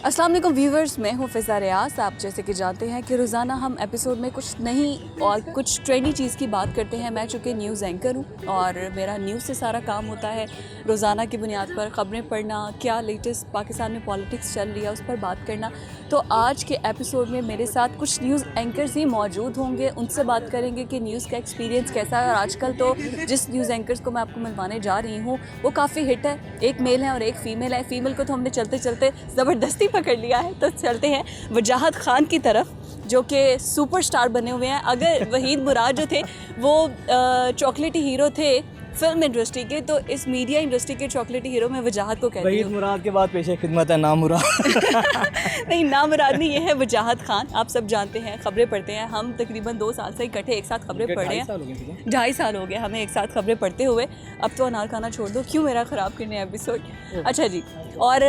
अस्सलाम वालेकुम व्यूवर्स, मैं हूँ फ़िज़ा रियाज़। आप जैसे कि जानते हैं कि रोज़ाना हम एपिसोड में कुछ नई और कुछ ट्रेंडी चीज़ की बात करते हैं। मैं चूँकि न्यूज़ एंकर हूँ और मेरा न्यूज़ से सारा काम होता है रोज़ाना की बुनियाद पर ख़बरें पढ़ना, क्या लेटेस्ट पाकिस्तान में पॉलिटिक्स चल रही है उस पर बात करना। तो आज के एपिसोड में मेरे साथ कुछ न्यूज़ एंकर्स ही मौजूद होंगे, उनसे बात करेंगे कि न्यूज़ का एक्सपीरियंस कैसा है। और आजकल तो जिस न्यूज़ एंकर्स को मैं आपको मिलवाने जा रही हूँ वो काफ़ी हिट है। एक मेल है और एक फ़ीमेल है। फ़ीमेल को तो हमने चलते चलते ज़बरदस्ती पकड़ लिया है, तो चलते हैं वजाहत खान की तरफ जो कि सुपरस्टार बने हुए हैं। अगर वहीद मुराद जो थे वो चॉकलेटी हीरो थे फिल्म इंडस्ट्री के, तो इस मीडिया इंडस्ट्री के चॉकलेटी हीरो में वजाहत को कहती हूँ। वहीद मुराद के बाद पेशे खिदमत है नाम मुराद। नहीं, नाम मुराद नहीं, ये है वजाहत खान। आप सब जानते हैं, खबरें पढ़ते हैं हम। तकरीबन 2 साल से इकट्ठे एक साथ खबरें पढ़ रहे हैं। 2.5 साल हो गए हमें एक साथ खबरें पढ़ते हुए। अब तो अनार खाना छोड़ दो, क्यों मेरा ख़राब करने एपिसोड। अच्छा जी, और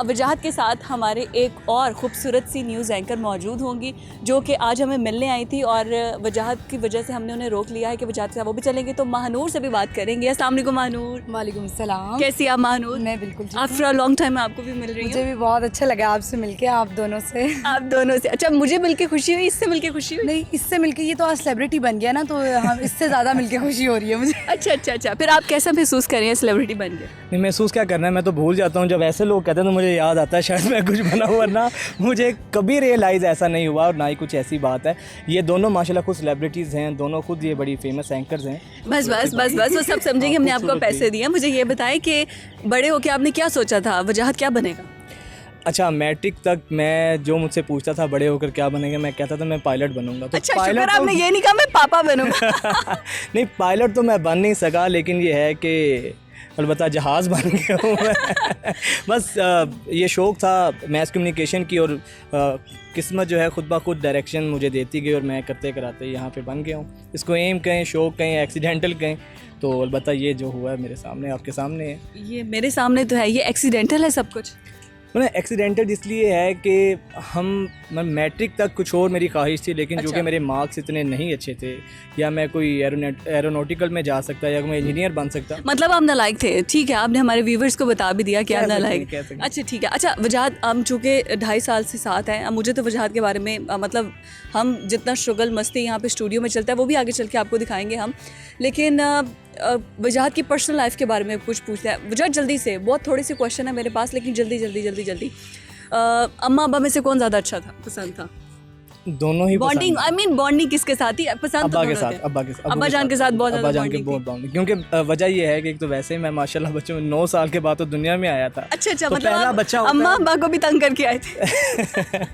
वजाहत के साथ हमारे एक और ख़ूबसूरत सी न्यूज़ एंकर मौजूद होंगी जो कि आज हमें मिलने आई थी और वजाहत की वजह से हमने उन्हें रोक लिया है कि वजाहत से वो भी चलेंगे। तो महानूर से भी बात करेंगे। अस्सलाम वालेकुम महानूर। वालेकुम सलाम। कैसी आप महानूर? मैं बिल्कुल आफ्टर अ लॉन्ग टाइम मैं आपको भी मिल रही हूँ। मुझे भी बहुत अच्छा लगा आपसे मिलके, आप दोनों से। आप दोनों से? अच्छा, मुझे मिलके खुशी हुई, इससे मिलके खुशी हुई? नहीं, इससे मिलके ये तो आज सेलिब्रिटी बन गया ना, तो हम इससे ज़्यादा मिलके खुशी हो रही है मुझे। अच्छा, फिर आप कैसा महसूस कर रहे हैं सेलिब्रिटी बन के? नहीं, महसूस क्या करना है, मैं तो भूल जाता हूँ। जब ऐसे लोग कहते हैं तो मुझे याद आता है शायद मैं कुछ बना हुआ, वरना मुझे कभी रियलाइज़ ऐसा नहीं हुआ और ना ही कुछ ऐसी बात है। ये दोनों माशाल्लाह खुद सेलिब्रिटीज़ हैं, दोनों खुद ये बड़ी फेमस एंकर्स हैं। बस वो सब समझेंगे, हमने आपको पैसे दिए। मुझे ये बताएं कि बड़े होके आपने क्या सोचा था, वजाहत क्या बनेगा? अच्छा, मैट्रिक तक मैं जो मुझसे पूछता था बड़े होकर क्या बनेंगे, मैं कहता था मैं पायलट बनूंगा। तो अच्छा, पायलट शुक्र आपने ये नहीं कहा मैं पापा बनूंगा। नहीं, पायलट तो मैं बन नहीं सका, लेकिन ये है कि अलबत्ता जहाज़ बन गया हूँ मैं। बस ये शौक़ था मैथ कम्युनिकेशन की और किस्मत जो है खुद ब खुद डायरेक्शन मुझे देती गई और मैं करते कराते यहाँ पे बन गया हूँ। इसको एम कहें, शौक़ कहें, एक्सीडेंटल कहें, तो अलबत्ता ये जो हुआ है मेरे सामने, आपके सामने है। ये मेरे सामने तो है, ये एक्सीडेंटल है सब कुछ? मैंने एक्सीडेंटल इसलिए है कि मैं मैट्रिक तक कुछ और मेरी ख्वाहिश थी, लेकिन जो कि मेरे मार्क्स इतने नहीं अच्छे थे, या मैं कोई एरोनॉटिकल में जा सकता या मैं इंजीनियर बन सकता। मतलब आप नालायक थे। ठीक है, आपने हमारे व्यूवर्स को बता भी दिया कि आप नालायक। अच्छा ठीक है। अच्छा वजाहत, हम चूँकि 2.5 साल से साथ हैं, मुझे तो वजाहत के बारे में मतलब हम जितना स्ट्रगल मस्ती यहाँ पे स्टूडियो में चलता है वो भी आगे चल के आपको दिखाएंगे हम। लेकिन वजाहत की पर्सनल लाइफ के बारे में कुछ पूछते हैं। वजाहत जल्दी से, बहुत थोड़े से क्वेश्चन है मेरे पास, लेकिन जल्दी। अम्मा अब्बा में से कौन ज़्यादा अच्छा था, पसंद था? दोनों ही बॉन्डिंग, आई मीन बॉन्डिंग किसके साथ ही पसंद? अब्बा के साथ। अब्बा जान के साथ बहुत ज़्यादा बॉन्डिंग, क्योंकि वजह ये है कि एक तो वैसे ही मैं माशाल्लाह बच्चों में 9 साल के बाद तो दुनिया में आया था। अच्छा, तो मतलब पहला बच्चा अम्मा अब्बा को भी तंग करके आए थे?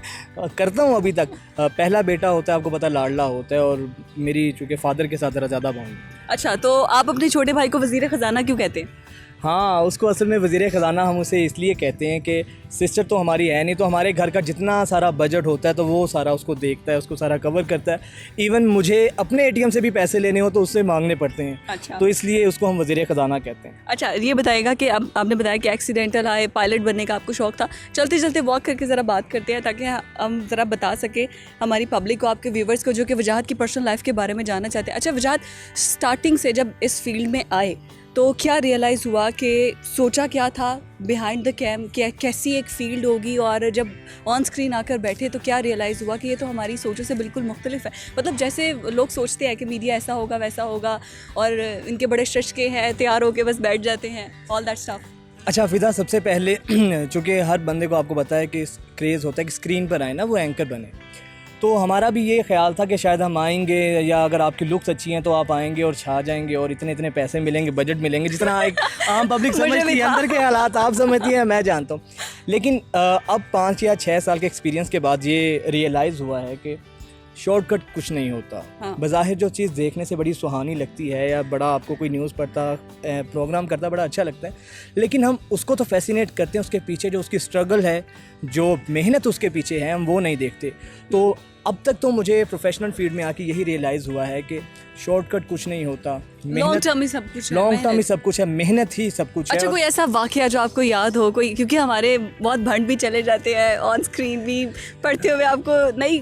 करता हूँ अभी तक। पहला बेटा होता है, आपको पता, लाडला होता है, और मेरी चूँकि फादर के साथ ज़रा ज़्यादा बॉन्ड। अच्छा, तो आप अपने छोटे भाई को वज़ीर ख़जाना क्यों कहते हैं? हाँ, उसको असल में वज़ीर ख़जाना हम उसे इसलिए कहते हैं कि सिस्टर तो हमारी है नहीं, तो हमारे घर का जितना सारा बजट होता है तो वो सारा उसको देखता है, उसको सारा कवर करता है। इवन मुझे अपने एटीएम से भी पैसे लेने हो तो उससे मांगने पड़ते हैं। अच्छा। तो इसलिए उसको हम वज़ीर ख़जाना कहते हैं। अच्छा, ये बताएगा कि अब आपने बताया कि एक्सीडेंटल आए, पायलट बनने का आपको शौक़ था। चलते वॉक करके ज़रा बात करते हैं ताकि हम ज़रा बता सकें हमारी पब्लिक को, आपके व्यूवर्स को, जो कि वजाहत की पर्सनल लाइफ के बारे में जानना चाहते हैं। अच्छा वजाहत, स्टार्टिंग से जब इस फील्ड में आए तो क्या रियलाइज़ हुआ, कि सोचा क्या था बिहाइंड द कैम, कैसी एक फ़ील्ड होगी, और जब ऑन स्क्रीन आकर बैठे तो क्या रियलाइज़ हुआ कि ये तो हमारी सोचों से बिल्कुल मुख्तलिफ है? मतलब जैसे लोग सोचते हैं कि मीडिया ऐसा होगा वैसा होगा और इनके बड़े स्ट्रेच के हैं, तैयार होकर बस बैठ जाते हैं, ऑल दैट स्टफ। अच्छा फ़िज़ा, सबसे पहले चूँकि हर बंदे को आपको पता है कि क्रेज़ होता है कि स्क्रीन पर आए ना वो एंकर बने, तो हमारा भी ये ख्याल था कि शायद हम आएंगे, या अगर आपकी लुक्स अच्छी हैं तो आप आएंगे और छा जाएंगे और इतने पैसे मिलेंगे, बजट मिलेंगे, जितना एक आम पब्लिक समझती है। अंदर के हालात आप समझती हैं, मैं जानता हूँ। लेकिन अब 5 या 6 साल के एक्सपीरियंस के बाद ये रियलाइज़ हुआ है कि शॉर्टकट कुछ नहीं होता। हाँ। बज़ाहिर जो चीज़ देखने से बड़ी सुहानी लगती है, या बड़ा आपको कोई न्यूज़ पढ़ता प्रोग्राम करता बड़ा अच्छा लगता है, लेकिन हम उसको तो फैसिनेट करते हैं, उसके पीछे जो उसकी स्ट्रगल है, जो मेहनत उसके पीछे है, हम वो नहीं देखते। तो अब तक तो मुझे प्रोफेशनल फील्ड में आके यही रियलाइज़ हुआ है कि शॉर्टकट कुछ नहीं होता, लॉन्ग टर्म ही सब कुछ है, लॉन्ग टर्म ही मेहनत। सब कुछ है, मेहनत ही सब कुछ अच्छा, है। कोई ऐसा वाकया जो आपको याद हो, कोई, क्योंकि हमारे बहुत भंड भी चले जाते हैं ऑन स्क्रीन भी, पढ़ते हुए आपको नई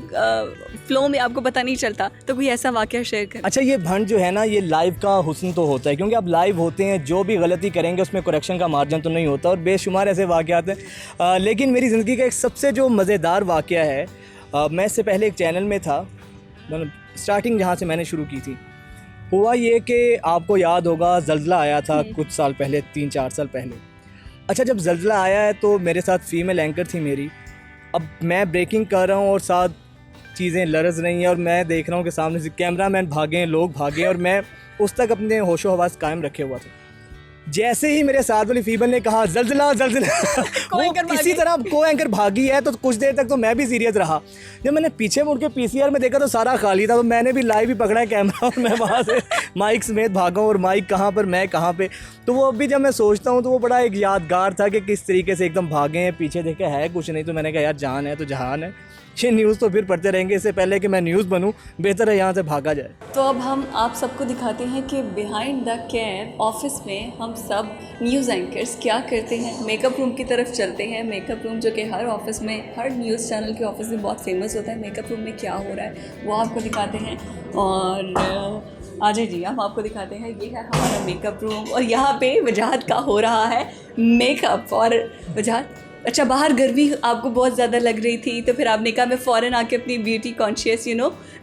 फ्लो में आपको पता नहीं चलता, तो कोई ऐसा वाकया शेयर करें। अच्छा, ये भंड जो है ना, ये लाइव का हुस्न तो होता है, क्योंकि आप लाइव होते हैं, जो भी गलती करेंगे उसमें करेक्शन का मार्जिन तो नहीं होता, और बेशुमार ऐसे वाकयात हैं। लेकिन मेरी ज़िंदगी का एक सबसे जो मज़ेदार वाकया है, मैं इससे पहले एक चैनल में था, मतलब स्टार्टिंग जहाँ से मैंने शुरू की थी, हुआ ये कि आपको याद होगा ज़ल्ज़ला आया था कुछ साल पहले, 3-4 साल पहले। अच्छा, जब ज़ल्ज़ला आया है तो मेरे साथ फीमेल एंकर थी मेरी। अब मैं ब्रेकिंग कर रहा हूँ और साथ चीज़ें लरज़ रही हैं, और मैं देख रहा हूँ कि सामने से कैमरामैन भागे, लोग भागे, और मैं उस तक अपने होशो हवास कायम रखे हुआ था। जैसे ही मेरे साथ वाली फीमेल ने कहा ज़ल्ज़ला ज़ल्ज़ला, वो इसी तरह को एंकर भागी है, तो कुछ देर तक तो मैं भी सीरियस रहा। जब मैंने पीछे मुड़ के पीसीआर में देखा तो सारा खाली था, तो मैंने भी लाइव ही पकड़ा है कैमरा, और मैं वहाँ से माइक समेत भागा हूँ, और माइक कहाँ पर, मैं कहाँ पे। तो वो अभी जब मैं सोचता हूँ तो वो बड़ा एक यादगार था कि किस तरीके से एकदम भागे हैं, पीछे देखे है कुछ नहीं, तो मैंने कहा यार जान है तो जहान है, ये न्यूज़ तो फिर पढ़ते रहेंगे, इससे पहले कि मैं न्यूज़ बनूं बेहतर है यहाँ से भागा जाए। तो अब हम आप सबको दिखाते हैं कि बिहाइंड द कैम ऑफिस में हम सब न्यूज़ एंकर्स क्या करते हैं। मेकअप रूम की तरफ चलते हैं। मेकअप रूम जो कि हर ऑफिस में, हर न्यूज़ चैनल के ऑफिस में बहुत फेमस होता है। मेकअप रूम में क्या हो रहा है वो आपको दिखाते हैं। और आजय जी, हम आपको दिखाते हैं, ये है हमारा मेकअप रूम, और यहाँ पे वजाहत का हो रहा है मेकअप। और वजाहत, अच्छा, बाहर गर्मी आपको बहुत ज़्यादा लग रही थी, तो फिर आपने कहा मैं फ़ौरन आके अपनी ब्यूटी कॉन्शियस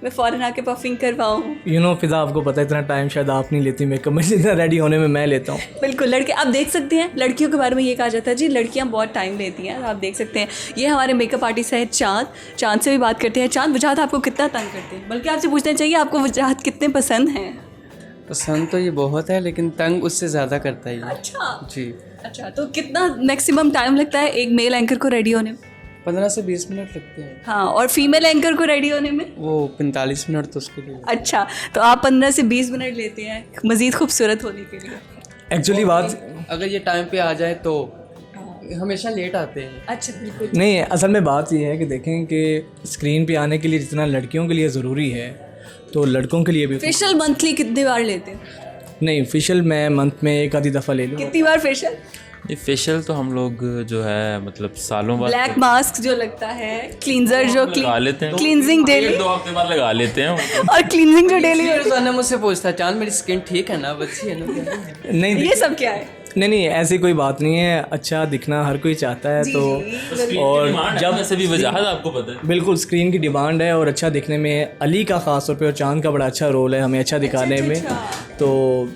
मैं फ़ौरन आके पफिंग करवाऊँ। फिज़ा, आपको पता है इतना टाइम शायद आप नहीं लेती मेकअप में, जितना रेडी होने में मैं लेता हूँ। बिल्कुल, लड़के आप देख सकते हैं, लड़कियों के बारे में ये कहा जाता है जी लड़कियां बहुत टाइम लेती हैं। आप देख सकते हैं, ये हमारे मेकअप आर्टिस्ट है चांद से भी बात करते हैं। चांद, वजाहत आपको कितना तंग करते हैं? बल्कि आपसे पूछना चाहिए आपको वजाहत कितने पसंद हैं? पसंद तो ये बहुत है, लेकिन तंग उससे ज़्यादा करता है ये। अच्छा जी, अच्छा, तो कितना मैक्सिमम टाइम लगता है एक मेल एंकर को रेडी होने में? 15 से 20 मिनट लगते हैं। हाँ, और फीमेल एंकर को रेडी होने में? वो 45 मिनट तो उसके लिए। अच्छा, तो आप 15 से 20 मिनट लेते हैं मज़ीद खूबसूरत होने के लिए? एक्चुअली बात, अगर ये टाइम पे आ जाए तो हमेशा लेट आते हैं। अच्छा, बिल्कुल नहीं, असल में बात ये है कि देखें कि स्क्रीन पे आने के लिए जितना लड़कियों के लिए ज़रूरी है, तो लड़कों के लिए भी। फेशियल मंथली कितनी बार लेते हैं? नहीं, फेशियल मैं मंथ में एक आधी दफ़ा ले लूँ। कितनी बार फेशियल? ये फेशियल तो हम लोग जो है मतलब सालों बाद ब्लैक मास्क जो लगता है, क्लींजर जो लगा लेते हैं, क्लींजिंग डेली, 2 हफ्ते बाद लगा लेते हैं। और क्लींजिंग जो डेली रोजाना मुझसे पूछता है, चांद मेरी स्किन ठीक है ना, अच्छी है ना? नहीं, ये सब क्या है? नहीं, ऐसी कोई बात नहीं है। अच्छा दिखना हर कोई चाहता है, तो और जब से भी वजाहत आपको पता है, बिल्कुल स्क्रीन की डिमांड है, और अच्छा दिखने में अली का ख़ास तौर पे और चांद का बड़ा अच्छा रोल है हमें अच्छा दिखाने में। तो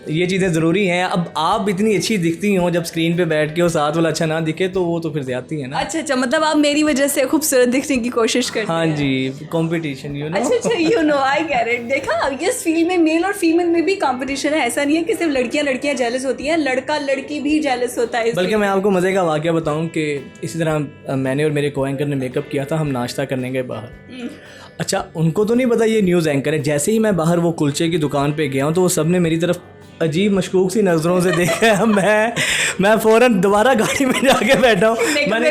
ये चीज़ें ज़रूरी हैं। अब आप इतनी अच्छी दिखती हो, जब स्क्रीन पे बैठ के और साथ वाला अच्छा ना दिखे तो वो तो फिर ज़्यादती है ना। अच्छा, मतलब आप मेरी वजह से खूबसूरत दिखने की कोशिश करते हैं? हाँ जी, कंपटीशन अच्छा, आई गेट इट। देखा, इस फील्ड में मेल और फीमेल में भी कंपटीशन है। ऐसा नहीं है कि सिर्फ लड़कियां जेलस होती हैं, लड़का लड़की भी जेलस होता है। बल्कि मैं आपको मज़े का वाक़या बताऊं कि इसी तरह मैंने और मेरे को एंकर ने मेकअप किया था। हम नाश्ता करने गए बाहर। अच्छा, उनको तो नहीं पता ये न्यूज़ एंकर है। जैसे ही मैं बाहर वो कुलचे की दुकान पे गया हूँ तो वो सब ने मेरी तरफ अजीब मशकूक सी नज़रों से देखा है। मैं फ़ौरन दोबारा गाड़ी में जाके बैठा हूँ। मैंने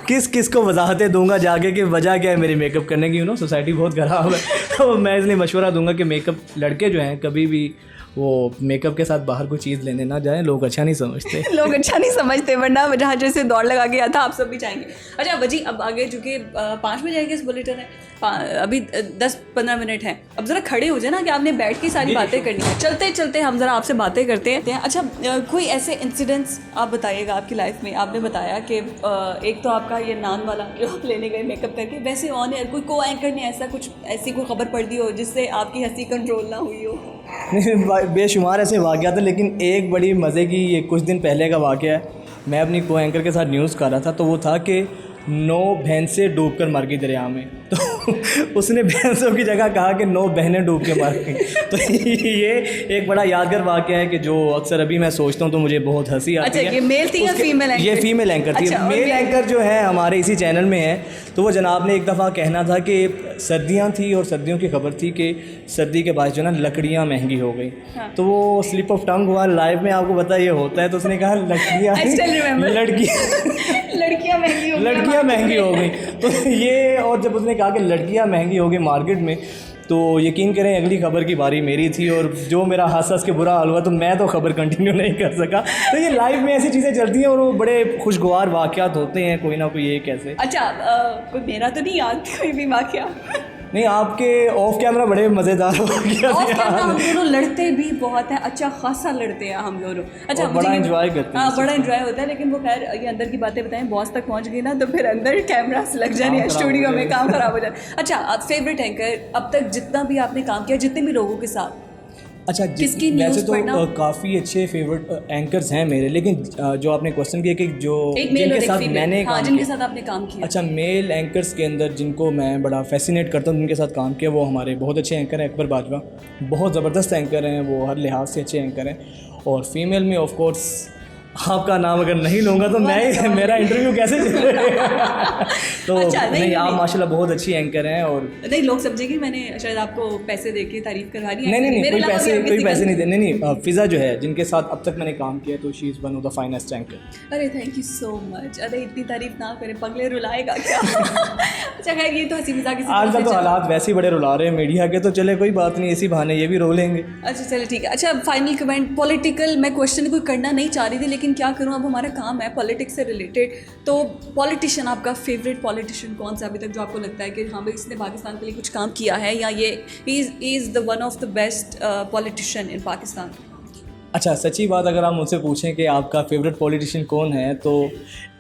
किस को वजाहतें दूंगा जाके कि वजह क्या है मेरे मेकअप करने की। सोसाइटी बहुत ख़राब है। तो मैं इसलिए मशवरा दूंगा कि मेकअप लड़के जो हैं कभी भी वो मेकअप के साथ बाहर कोई चीज़ लेने ना जाएं। लोग अच्छा नहीं समझते। लोग अच्छा नहीं समझते, वरना जहाँ जैसे दौड़ लगा गया था आप सब भी जाएंगे। अच्छा वजी, अब आगे चूँकि 5 बजे जाएंगे, इस बुलेटिन है अभी 10-15 मिनट हैं। अब ज़रा खड़े हो जाए ना कि आपने बैठ के सारी बातें करनी है। चलते चलते हम ज़रा आपसे बातें करते हैं। अच्छा, कोई ऐसे इंसिडेंट्स आप बताइएगा आपकी लाइफ में। आपने बताया कि एक तो आपका ये नान वाला जो आप लेने गए मेकअप करके, वैसे ऑन एयर कोई को एंकर ने ऐसी कोई खबर पढ़ दी हो जिससे आपकी हंसी कंट्रोल ना हुई हो? बेशुमार ऐसे वाक़यात हैं, लेकिन एक बड़ी मज़े की ये कुछ दिन पहले का वाक़या है। मैं अपनी को एंकर के साथ न्यूज़ कर रहा था, तो वो था कि 9 भैंसें डूब कर मर गई दरिया में। तो उसने भैंसों की जगह कहा कि 9 बहनें डूब के मर गई। तो ये एक बड़ा यादगार वाक़या है कि जो अक्सर अभी मैं सोचता हूँ तो मुझे बहुत हंसी आती है। अच्छा, ये मेल थी या फीमेल एंकर? ये फीमेल एंकर थी। अच्छा, मेल एंकर जो है हमारे इसी चैनल में है। तो वो जनाब ने एक दफ़ा कहना था कि सर्दियाँ थी और सर्दियों की खबर थी कि सर्दी के बाद जो ना लकड़ियाँ महंगी हो गई। तो वो स्लिप ऑफ टंग हुआ। लाइव में आपको पता ये होता है। तो उसने कहा लकड़ियाँ लड़कियां महंगी हो गई, लड़कियां महंगी हो गई। तो ये, और जब उसने कहा कि लड़कियां महंगी हो गई मार्केट में, तो यकीन करें अगली खबर की बारी मेरी थी, और जो मेरा हंस के बुरा हाल हुआ, तो मैं तो खबर कंटिन्यू नहीं कर सका। तो ये लाइफ में ऐसी चीज़ें चलती हैं और वो बड़े खुशगवार वाक़यात होते हैं कोई ना कोई एक ऐसे। अच्छा कोई मेरा तो नहीं याद कोई भी वाकया। नहीं, आपके ऑफ कैमरा बड़े मज़ेदार हो गया। ऑफ कैमरा हम दोनों लड़ते भी बहुत हैं, अच्छा खासा लड़ते हैं हम दोनों। अच्छा, और बड़ा एंजॉय करते हैं। हाँ, बड़ा एंजॉय होता है। लेकिन वो खैर ये अंदर की बातें बताएं, बॉस तक पहुंच गई ना तो फिर अंदर कैमरा से लग जाने, स्टूडियो में काम खराब हो जाए। अच्छा, आप फेवरेट एंकर अब तक जितना भी आपने काम किया, जितने भी लोगों के साथ? अच्छा, किसकी वैसे न्यूज़ तो पढ़ना? काफ़ी अच्छे फेवरेट एंकर्स हैं मेरे, लेकिन जो आपने क्वेश्चन किया कि जो एक मेल जिनके और एक साथ फीमेल, मैंने हाँ, काम जिनके किया। साथ आपने काम किया। अच्छा, मेल एंकर्स के अंदर जिनको मैं बड़ा फैसिनेट करता हूँ, जिनके साथ काम किया, वो हमारे बहुत अच्छे एंकर हैं। अकबर बाजवा बहुत ज़बरदस्त एंकर हैं, वो हर लिहाज से अच्छे एंकर हैं। और फीमेल में ऑफ कोर्स आपका नाम अगर नहीं लूँगा तो मैं मेरा इंटरव्यू कैसे चलेगा। तो अच्छा, नहीं, आप माशाल्लाह बहुत अच्छी एंकर हैं। और नहीं, लोग समझेंगे मैंने शायद आपको पैसे देके तारीफ करवा रही है। नहीं, मेरे कोई अलावा भी पैसे और किसी का- नहीं दे। नहीं, फिज़ा जो है जिनके साथ अब तक मैंने काम किया, तो she is one of the finest anchor. अरे थैंक यू सो मच। अरे इतनी तारीफ ना करें, पगले रुलाएगा क्या। अच्छा खैर, ये तो हंसी मजाक की आजकल तो हालात वैसे ही बड़े रुला रहे हैं मीडिया के, तो चले कोई बात नहीं, इसी बहाने ये भी रो लेंगे। अच्छा चलो ठीक है। अच्छा, फाइनल कमेंट पॉलिटिकल, मैं क्वेश्चन कोई करना नहीं चाह रही थी, लेकिन क्या करूं, अब हमारा काम है पॉलिटिक्स से रिलेटेड। तो पॉलिटिशियन, आपका फेवरेट पॉलिटिशियन कौन सा अभी तक, जो आपको लगता है कि हाँ भाई इसने पाकिस्तान के लिए कुछ काम किया है, या ये is the one of the best politician इन पाकिस्तान? अच्छा, सच्ची बात अगर आप मुझसे पूछें कि आपका फेवरेट पॉलिटिशियन कौन है, तो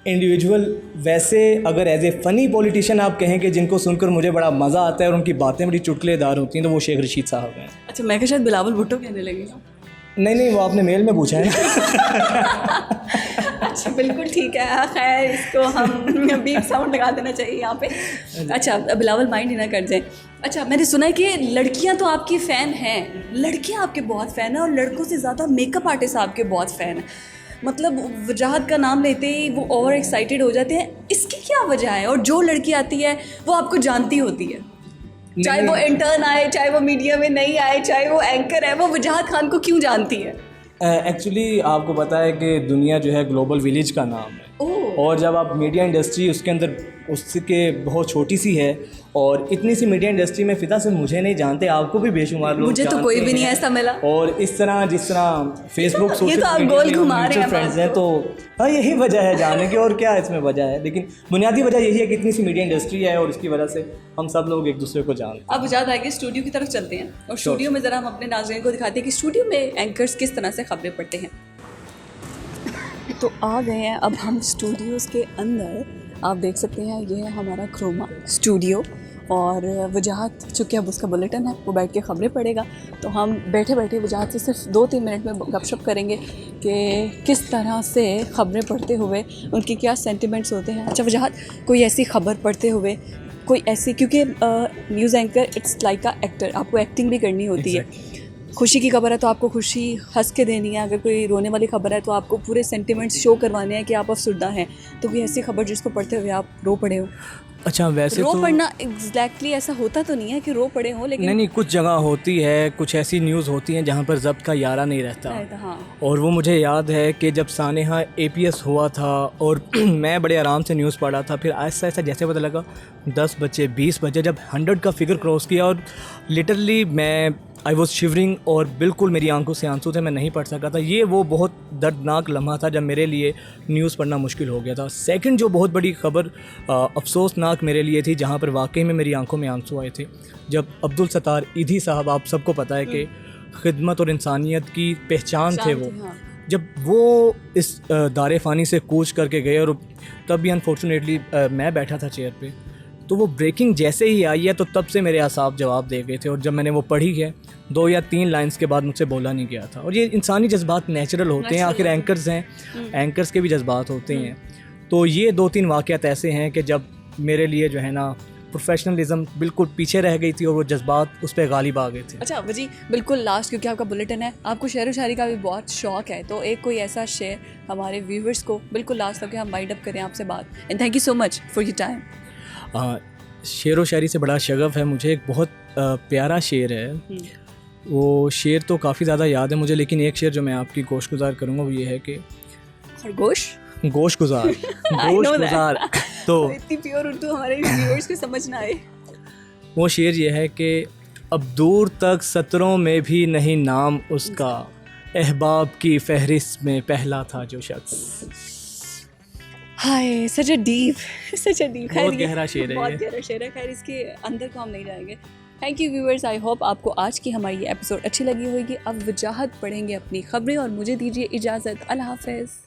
इंडिविजुअल वैसे अगर एज ए फ़नी पॉलिटिशियन आप कहें कि जिनको सुनकर मुझे बड़ा मज़ा आता है और उनकी बातें बड़ी चुटकुलेदार होती हैं, तो वो शेख रशीद साहब हैं। अच्छा, मैं क्या शायद बिलावल भुट्टो कहने लगी। नहीं, वो आपने मेल में पूछा है ना। अच्छा बिल्कुल ठीक है। खैर, इसको हम बीप साउंड लगा देना चाहिए यहाँ पे। अच्छा, बिलावल माइंड ही ना कर जाए। अच्छा, मैंने सुना है कि लड़कियाँ तो आपकी फ़ैन हैं, लड़कियाँ आपके बहुत फ़ैन हैं, और लड़कों से ज़्यादा मेकअप आर्टिस्ट आपके बहुत फ़ैन हैं। मतलब वजाहत का नाम लेते ही वो ओवर एक्साइटेड हो जाते हैं, इसकी क्या वजह है? और जो लड़की आती है वो आपको जानती होती है, चाहे वो इंटर्न आए, चाहे वो मीडिया में नहीं आए, चाहे वो एंकर है, वो वजाहत खान को क्यों जानती है? एक्चुअली आपको पता है कि दुनिया जो है ग्लोबल विलेज का नाम है, और जब आप मीडिया इंडस्ट्री उसके अंदर उसके बहुत छोटी सी है, और इतनी सी मीडिया इंडस्ट्री में फिदा से मुझे नहीं जानते, आपको भी बेशुमार लोग मुझे तो कोई भी नहीं ऐसा मिला। और इस तरह जिस तरह फेसबुक ये तो आप गोल घुमा रहे हैं फ्रेंड्स हैं, तो हाँ यही वजह है जाने की, और क्या इसमें वजह है। लेकिन बुनियादी वजह यही है कि इतनी सी मीडिया इंडस्ट्री है, और इसकी वजह से हम सब लोग एक दूसरे को जानते हैं। अब इजाज़त आएगी, स्टूडियो की तरफ चलते हैं, और स्टूडियो में ज़रा हम अपने नाज़रीन को दिखाते हैं कि स्टूडियो में एंकर्स किस तरह से खबरें पढ़ते हैं। तो आ गए हैं अब हम स्टूडियोज़ के अंदर। आप देख सकते हैं ये है हमारा क्रोमा स्टूडियो, और वजाहत चूँकि अब उसका बुलेटिन है, वो बैठ के ख़बरें पढ़ेगा, तो हम बैठे बैठे वजाहत से सिर्फ 2-3 मिनट में गपशप करेंगे कि किस तरह से ख़बरें पढ़ते हुए उनके क्या सेंटिमेंट्स होते हैं। अच्छा वजाहत, कोई ऐसी ख़बर पढ़ते हुए कोई ऐसी, क्योंकि news anchor it's like a actor, आपको एक्टिंग भी करनी होती है। खुशी की खबर है तो आपको खुशी हंस के देनी है, अगर कोई रोने वाली खबर है तो आपको पूरे सेंटिमेंट्स शो करवाने हैं कि आप अफसुर्दा हैं। तो कोई ऐसी खबर जिसको पढ़ते हुए आप रो पड़े हो? अच्छा, वैसे रो तो पढ़ना एग्जैक्टली ऐसा होता तो नहीं है कि रो पड़े हो, लेकिन नहीं, कुछ जगह होती है, कुछ ऐसी न्यूज़ होती हैं जहाँ पर ज़ब्त का यारा नहीं रहता। हाँ। और वो मुझे याद है कि जब सानेहा APS हुआ था, और मैं बड़े आराम से न्यूज़ पढ़ा था, फिर आहिस्ता आहिस्ता जैसे पता लगा 10 बजे 20 बजे जब 100 का फिगर क्रॉस किया, और लिटरली मैं आई वॉज शिवरिंग, और बिल्कुल मेरी आंखों से आंसू थे, मैं नहीं पढ़ सका था। ये वो बहुत दर्दनाक लम्हा था जब मेरे लिए न्यूज़ पढ़ना मुश्किल हो गया था। सेकंड जो बहुत बड़ी खबर अफसोसनाक मेरे लिए थी, जहाँ पर वाकई में मेरी आंखों में आंसू आए थे, जब अब्दुल सत्तार ईदी साहब, आप सबको पता है कि खिदमत और इंसानियत की पहचान थे वो, हाँ। जब वो इस दारे फ़ानी से कूच करके गए, और तब भी अनफॉर्चुनेटली मैं बैठा था चेयर पे, तो वो ब्रेकिंग जैसे ही आई है तो तब से मेरे आसाब जवाब दे गए थे, और जब मैंने वो पढ़ी है 2 या 3 लाइंस के बाद मुझसे बोला नहीं गया था। और ये इंसानी जज्बात नेचुरल होते हैं, आखिर एंकर्स हैं, एंकर्स के भी जज्बात होते हैं। तो ये 2-3 वाक़यात ऐसे हैं कि जब मेरे लिए जो है ना प्रोफेशनलिज्म बिल्कुल पीछे रह गई थी, और वो जज्बात उस पर गालिब आ गए थे। अच्छा वजी, बिल्कुल लास्ट, क्योंकि आपका बुलेटिन है, आपको शेर व शायरी का भी बहुत शौक है, तो एक कोई ऐसा शेर हमारे व्यूवर्स को बिल्कुल लास्ट तक हम वाइंड अप करें आपसे बात। And thank you so much for your time. शेर व शायरी से बड़ा शगफ़ है मुझे, एक बहुत प्यारा शेर है, वो शेर तो काफ़ी ज़्यादा याद है मुझे, लेकिन एक शेर जो मैं आपकी गोशगुजार करूँगा वो ये है कि खरगोश गोश गुजार know गोश that. गुजार तो इतनी प्योर उर्दू हमारे व्यूअर्स को समझ ना आए। वो शेर ये है कि अब दूर तक सत्रों में भी नहीं नाम उसका, अहबाब की फहरिस्त में पहला था जो शख्स। हाय सच अ डीप बहुत गहरा शेर है बहुत ये। गहरा शेर है। खैर इसके अंदर को हम नहीं जाएंगे। Thank you viewers, I hope आपको आज की हमारी ये एपिसोड अच्छी लगी होगी। अब वजाहत पढ़ेंगे अपनी खबरें और मुझे दीजिए इजाज़त। अल्लाह हाफ़िज़।